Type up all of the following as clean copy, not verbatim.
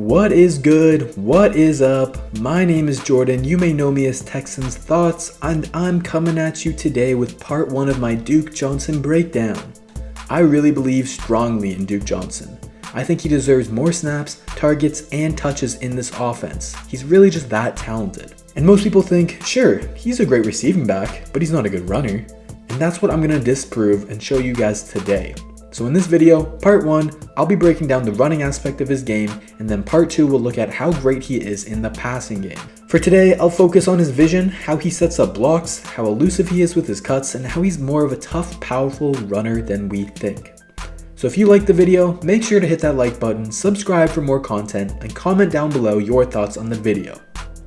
What is good? What is up? My name is Jordan. You may know me as Texans Thoughts, and I'm coming at you today with part 1 of my Duke Johnson breakdown. I really believe strongly in Duke Johnson. I think he deserves more snaps, targets, and touches in this offense. He's really just that talented. And most people think, sure, he's a great receiving back, but he's not a good runner. And that's what I'm going to disprove and show you guys today. So in this video, part 1, I'll be breaking down the running aspect of his game, and then part 2 will look at how great he is in the passing game. For today, I'll focus on his vision, how he sets up blocks, how elusive he is with his cuts, and how he's more of a tough, powerful runner than we think. So if you liked the video, make sure to hit that like button, subscribe for more content, and comment down below your thoughts on the video.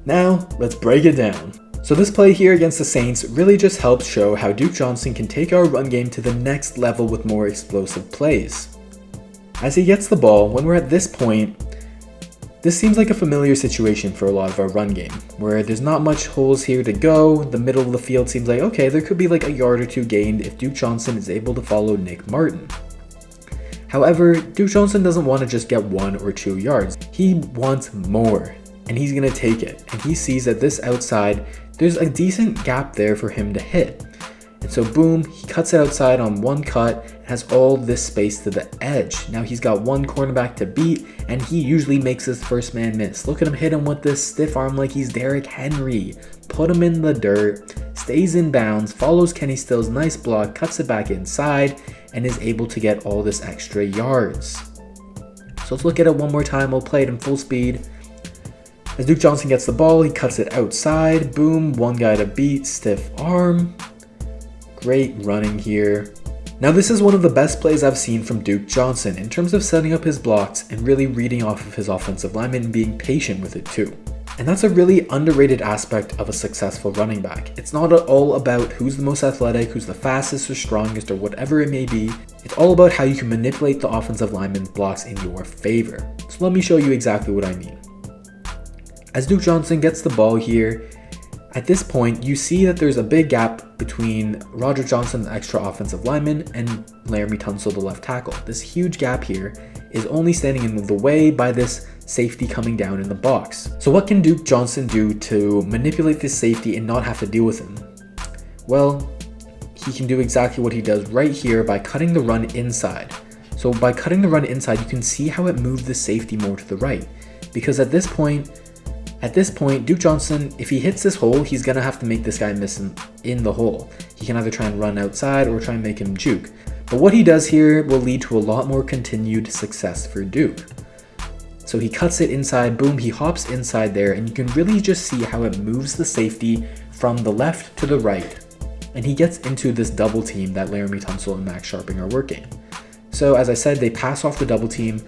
Now, let's break it down. So this play here against the Saints really just helps show how Duke Johnson can take our run game to the next level with more explosive plays. As he gets the ball, when we're at this point, this seems like a familiar situation for a lot of our run game, where there's not much holes here to go. The middle of the field seems like, okay, there could be like a yard or two gained if Duke Johnson is able to follow Nick Martin. However, Duke Johnson doesn't want to just get 1 or 2 yards. He wants more, and he's going to take it. And he sees that this outside, there's a decent gap there for him to hit. And so boom, he cuts it outside on one cut and has all this space to the edge. Now he's got one cornerback to beat, and he usually makes his first man miss. Look at him hit him with this stiff arm like he's Derrick Henry. Put him in the dirt, stays in bounds, follows Kenny Still's nice block, cuts it back inside, and is able to get all this extra yards. So let's look at it one more time. We'll play it in full speed. As Duke Johnson gets the ball, he cuts it outside. Boom, one guy to beat, stiff arm. Great running here. Now this is one of the best plays I've seen from Duke Johnson in terms of setting up his blocks and really reading off of his offensive lineman and being patient with it too. And that's a really underrated aspect of a successful running back. It's not all about who's the most athletic, who's the fastest or strongest or whatever it may be. It's all about how you can manipulate the offensive lineman's blocks in your favor. So let me show you exactly what I mean. As Duke Johnson gets the ball here, at this point, you see that there's a big gap between Roger Johnson, the extra offensive lineman, and Laramie Tunsil, the left tackle. This huge gap here is only standing in the way by this safety coming down in the box. So what can Duke Johnson do to manipulate this safety and not have to deal with him? Well, he can do exactly what he does right here by cutting the run inside. So by cutting the run inside, you can see how it moved the safety more to the right. Because at this point, Duke Johnson, if he hits this hole, he's going to have to make this guy miss in the hole. He can either try and run outside or try and make him juke. But what he does here will lead to a lot more continued success for Duke. So he cuts it inside, boom, he hops inside there, and you can really just see how it moves the safety from the left to the right. And he gets into this double team that Laramie Tunsil and Max Sharping are working. So as I said, they pass off the double team.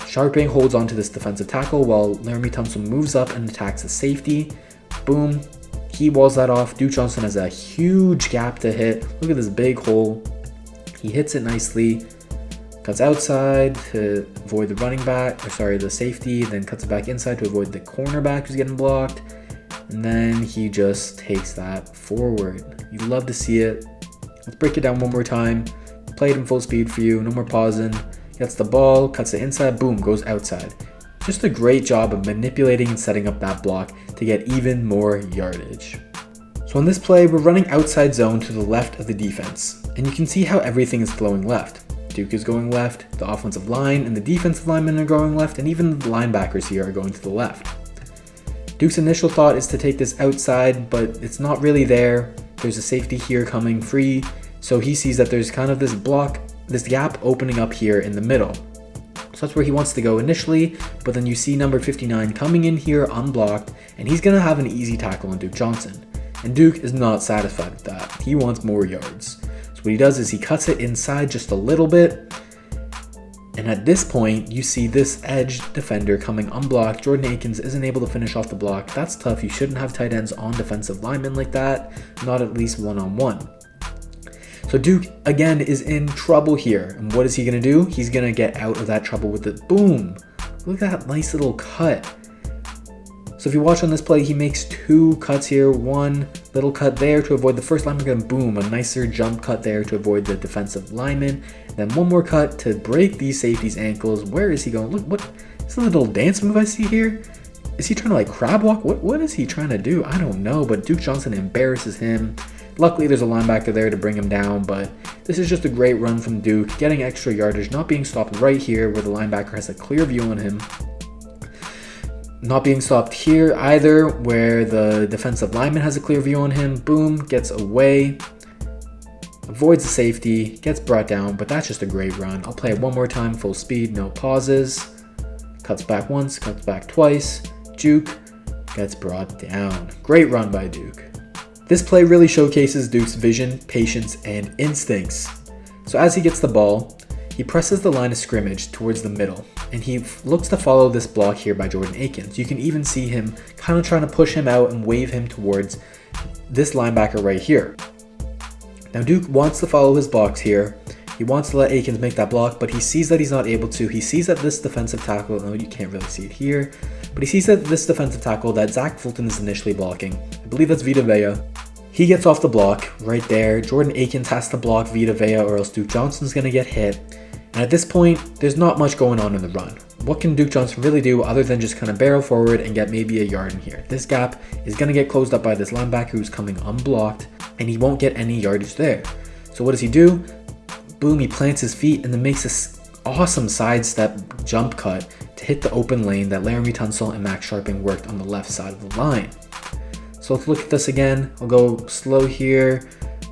Sharping holds onto this defensive tackle while Laramie Tunsil moves up and attacks the safety. Boom, he walls that off. Duke Johnson has a huge gap to hit. Look at this big hole. He hits it nicely, cuts outside to avoid the the safety, then cuts it back inside to avoid the cornerback who's getting blocked. And then he just takes that forward. You love to see it. Let's break it down one more time. Play it in full speed for you, no more pausing. Gets the ball, cuts it inside, boom, goes outside. Just a great job of manipulating and setting up that block to get even more yardage. So on this play, we're running outside zone to the left of the defense, and you can see how everything is flowing left. Duke is going left, the offensive line and the defensive linemen are going left, and even the linebackers here are going to the left. Duke's initial thought is to take this outside, but it's not really there. There's a safety here coming free, so he sees that there's kind of this gap opening up here in the middle. So that's where he wants to go initially, but then you see number 59 coming in here unblocked, and he's going to have an easy tackle on Duke Johnson. And Duke is not satisfied with that. He wants more yards. So what he does is he cuts it inside just a little bit, and at this point, you see this edge defender coming unblocked. Jordan Akins isn't able to finish off the block. That's tough. You shouldn't have tight ends on defensive linemen like that, not at least one-on-one. So Duke, again, is in trouble here. And what is he going to do? He's going to get out of that trouble with it. Boom. Look at that nice little cut. So if you watch on this play, he makes 2 cuts here. One little cut there to avoid the first lineman, and boom, a nicer jump cut there to avoid the defensive lineman. And then one more cut to break these safeties' ankles. Where is he going? Look, what is the little dance move I see here? Is he trying to like crab walk? What is he trying to do? I don't know, but Duke Johnson embarrasses him. Luckily, there's a linebacker there to bring him down, but this is just a great run from Duke, getting extra yardage, not being stopped right here where the linebacker has a clear view on him. Not being stopped here either, where the defensive lineman has a clear view on him. Boom, gets away, avoids the safety, gets brought down, but that's just a great run. I'll play it one more time, full speed, no pauses. Cuts back once, cuts back twice. Duke gets brought down. Great run by Duke. This play really showcases Duke's vision, patience, and instincts. So as he gets the ball, he presses the line of scrimmage towards the middle, and he looks to follow this block here by Jordan Akins. You can even see him kind of trying to push him out and wave him towards this linebacker right here. Now Duke wants to follow his blocks here. He wants to let Akins make that block, but he sees that he's not able to. He sees that this defensive tackle, no, you can't really see it here, but he sees that this defensive tackle that Zach Fulton is initially blocking, I believe that's Vita Vea. He gets off the block right there. Jordan Akins has to block Vita Vea or else Duke Johnson's going to get hit. And at this point, there's not much going on in the run. What can Duke Johnson really do other than just kind of barrel forward and get maybe a yard in here? This gap is going to get closed up by this linebacker who's coming unblocked, and he won't get any yardage there. So what does he do? Boom, he plants his feet and then makes this awesome sidestep jump cut to hit the open lane that Laramie Tunsil and Max Sharping worked on the left side of the line. So let's look at this again. I'll go slow here.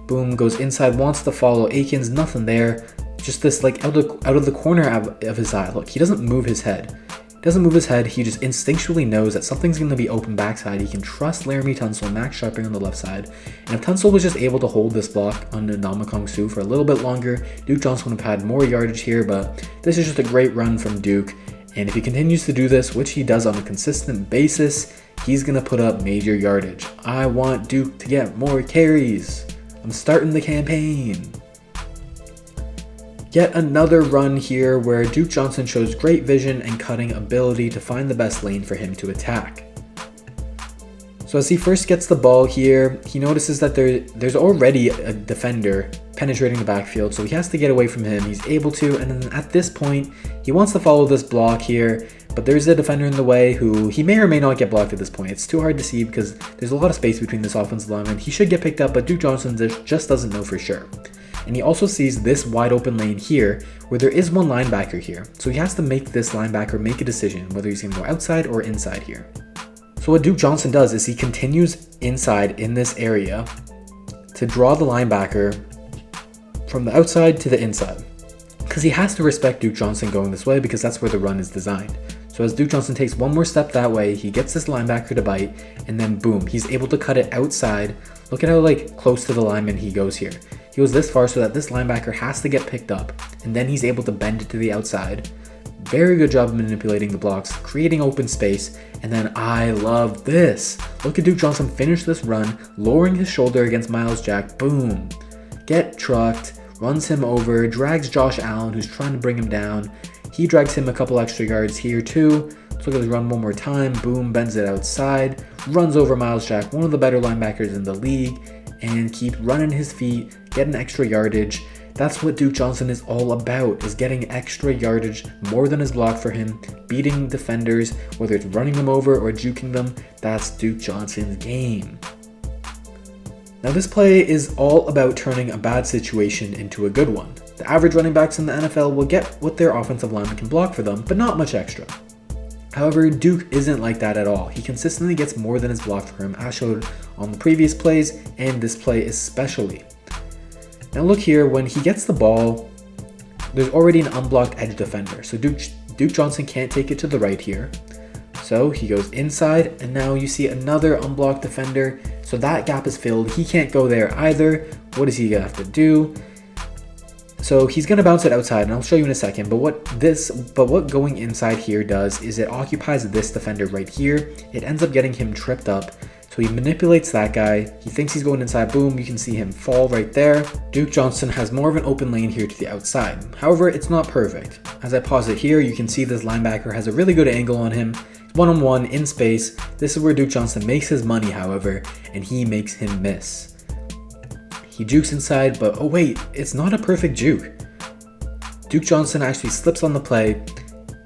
Boom, goes inside, wants to follow Akins, nothing there. Just this like out of the corner of his eye. Look, he doesn't move his head. He just instinctually knows that something's going to be open backside. He can trust Laramie Tunsil and Max Sharping on the left side. And if Tunsil was just able to hold this block on Ndamukong Suh for a little bit longer, Duke Johnson would have had more yardage here, but this is just a great run from Duke. And if he continues to do this, which he does on a consistent basis, he's going to put up major yardage. I want Duke to get more carries. I'm starting the campaign. Yet another run here where Duke Johnson shows great vision and cutting ability to find the best lane for him to attack. So as he first gets the ball here, he notices that there's already a defender penetrating the backfield, so he has to get away from him. He's able to, and then at this point, he wants to follow this block here, but there's a defender in the way who he may or may not get blocked at this point. It's too hard to see because there's a lot of space between this offensive lineman. He should get picked up, but Duke Johnson just doesn't know for sure. And he also sees this wide open lane here where there is one linebacker here. So he has to make this linebacker make a decision whether he's going to go outside or inside here. So what Duke Johnson does is he continues inside in this area to draw the linebacker from the outside to the inside. Because he has to respect Duke Johnson going this way because that's where the run is designed. So as Duke Johnson takes one more step that way, he gets this linebacker to bite, and then boom, he's able to cut it outside. Look at how like close to the lineman he goes here. He goes this far so that this linebacker has to get picked up, and then he's able to bend it to the outside. Very good job of manipulating the blocks, creating open space, and then I love this. Look at Duke Johnson finish this run, lowering his shoulder against Miles Jack, boom. Get trucked, runs him over, drags Josh Allen who's trying to bring him down. He drags him a couple extra yards here too. Let's look at his run one more time, boom, bends it outside, runs over Miles Jack, one of the better linebackers in the league, and keep running his feet, getting extra yardage. That's what Duke Johnson is all about, is getting extra yardage, more than is blocked for him, beating defenders, whether it's running them over or juking them. That's Duke Johnson's game. Now this play is all about turning a bad situation into a good one. The average running backs in the NFL will get what their offensive lineman can block for them, but not much extra. However, Duke isn't like that at all. He consistently gets more than is blocked for him, as showed on the previous plays, and this play especially. Now look here, when he gets the ball, there's already an unblocked edge defender, so Duke Johnson can't take it to the right here. So he goes inside, and now you see another unblocked defender, so that gap is filled. He can't go there either. What is he gonna have to do? So he's going to bounce it outside, and I'll show you in a second, but what going inside here does is it occupies this defender right here. It ends up getting him tripped up, so he manipulates that guy. He thinks he's going inside, boom, you can see him fall right there. Duke Johnson has more of an open lane here to the outside. However, it's not perfect. As I pause it here, you can see this linebacker has a really good angle on him, One-on-one in space. This is where Duke Johnson makes his money, however, and he makes him miss. He jukes inside, but oh wait, it's not a perfect juke. Duke Johnson actually slips on the play,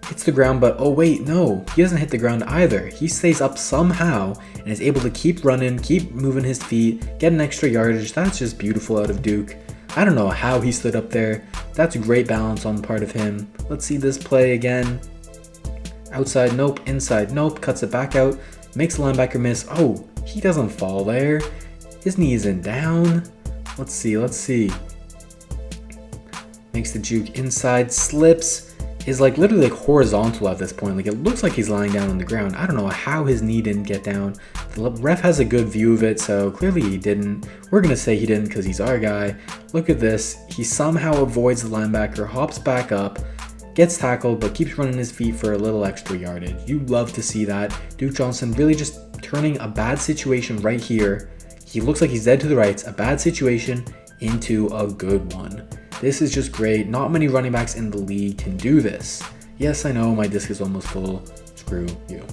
hits the ground, but oh wait, no, he doesn't hit the ground either. He stays up somehow and is able to keep running, keep moving his feet, get an extra yardage. That's just beautiful out of Duke. I don't know how he stood up there. That's great balance on the part of him. Let's see this play again. Outside, nope. Inside, nope. Cuts it back out. Makes the linebacker miss. Oh, he doesn't fall there. His knee isn't down. Let's see. Makes the juke inside, slips. Is like literally like horizontal at this point. Like it looks like he's lying down on the ground. I don't know how his knee didn't get down. The ref has a good view of it, so clearly he didn't. We're gonna say he didn't because he's our guy. Look at this. He somehow avoids the linebacker, hops back up, gets tackled, but keeps running his feet for a little extra yardage. You love to see that. Duke Johnson really just turning a bad situation right here. He looks like he's dead to the rights. A bad situation into a good one. This is just great. Not many running backs in the league can do this. Yes, I know my disc is almost full. Screw you.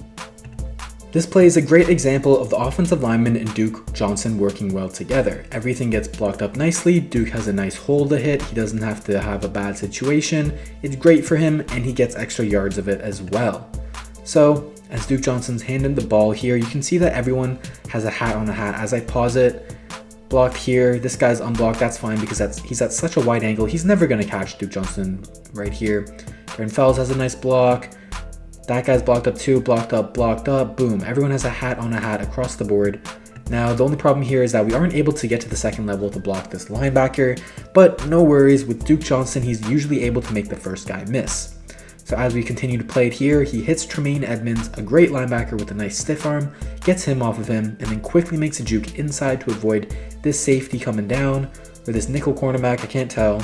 This play is a great example of the offensive lineman and Duke Johnson working well together. Everything gets blocked up nicely. Duke has a nice hole to hit. He doesn't have to have a bad situation. It's great for him, and he gets extra yards of it as well. So, as Duke Johnson's handing the ball here, you can see that everyone has a hat on a hat. As I pause it, blocked here. This guy's unblocked. That's fine because he's at such a wide angle. He's never going to catch Duke Johnson right here. Darren Fells has a nice block. That guy's blocked up too. Blocked up. Boom. Everyone has a hat on a hat across the board. Now, the only problem here is that we aren't able to get to the second level to block this linebacker, but no worries. With Duke Johnson, he's usually able to make the first guy miss. So as we continue to play it here, he hits Tremaine Edmonds, a great linebacker with a nice stiff arm, gets him off of him, and then quickly makes a juke inside to avoid this safety coming down, or this nickel cornerback, I can't tell.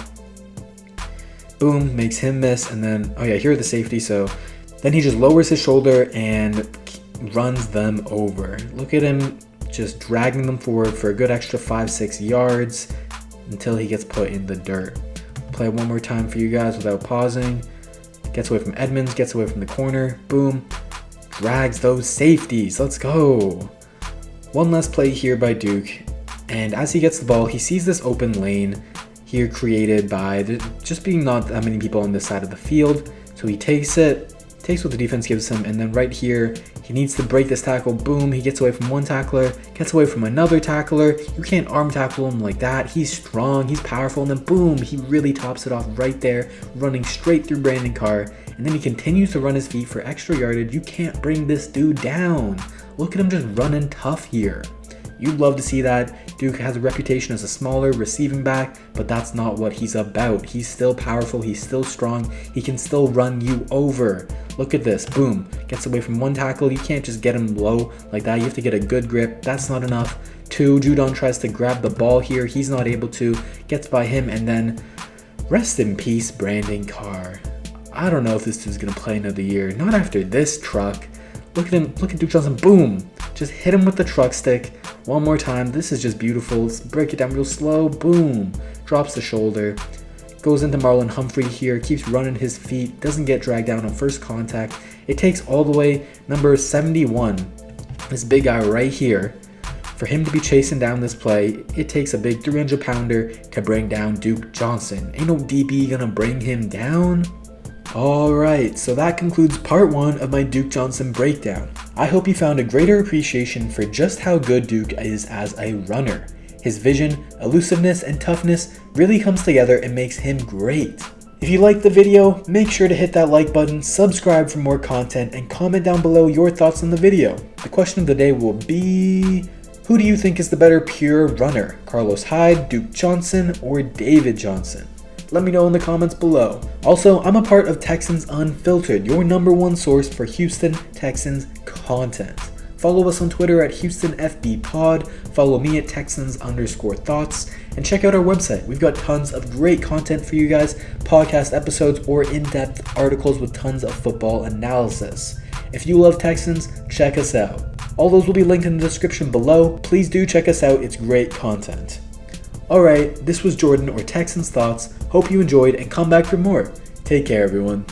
Boom, makes him miss, and then, oh yeah, here are the safety, so then he just lowers his shoulder and runs them over. Look at him just dragging them forward for a good extra 5-6 yards until he gets put in the dirt. Play one more time for you guys without pausing. Gets away from Edmonds, gets away from the corner, boom, drags those safeties, let's go. One last play here by Duke, and as he gets the ball, he sees this open lane here created by just being not that many people on this side of the field, so he takes what the defense gives him, and then right here, he needs to break this tackle, boom, he gets away from one tackler, gets away from another tackler. You can't arm tackle him like that. He's strong, he's powerful, and then boom, he really tops it off right there, running straight through Brandon Carr, and then he continues to run his feet for extra yardage. You can't bring this dude down. Look at him just running tough here. You'd love to see that. Duke has a reputation as a smaller receiving back, but that's not what he's about. He's still powerful, he's still strong, he can still run you over. Look at this, boom, gets away from one tackle. You can't just get him low like that. You have to get a good grip. That's not enough. 2, Judon tries to grab the ball here. He's not able to, gets by him, and then rest in peace, Brandon Carr. I don't know if this dude's gonna play another year. Not after this truck. Look at him, look at Duke Johnson, boom. Just hit him with the truck stick. One more time, this is just beautiful. Let's break it down real slow, boom. Drops the shoulder. Goes into Marlon Humphrey here, keeps running his feet, doesn't get dragged down on first contact. It takes all the way number 71, this big guy right here. For him to be chasing down this play, it takes a big 300-pounder to bring down Duke Johnson. Ain't no DB gonna bring him down. Alright, so that concludes part 1 of my Duke Johnson breakdown. I hope you found a greater appreciation for just how good Duke is as a runner. His vision, elusiveness, and toughness really comes together and makes him great. If you liked the video, make sure to hit that like button, subscribe for more content, and comment down below your thoughts on the video. The question of the day will be, who do you think is the better pure runner? Carlos Hyde, Duke Johnson, or David Johnson? Let me know in the comments below. Also, I'm a part of Texans Unfiltered, your #1 source for Houston Texans content. Follow us on Twitter at HoustonFBPod, follow me at Texans_thoughts, and check out our website. We've got tons of great content for you guys, podcast episodes or in-depth articles with tons of football analysis. If you love Texans, check us out. All those will be linked in the description below. Please do check us out, it's great content. Alright, this was Jordan or Texans Thoughts. Hope you enjoyed and come back for more. Take care everyone.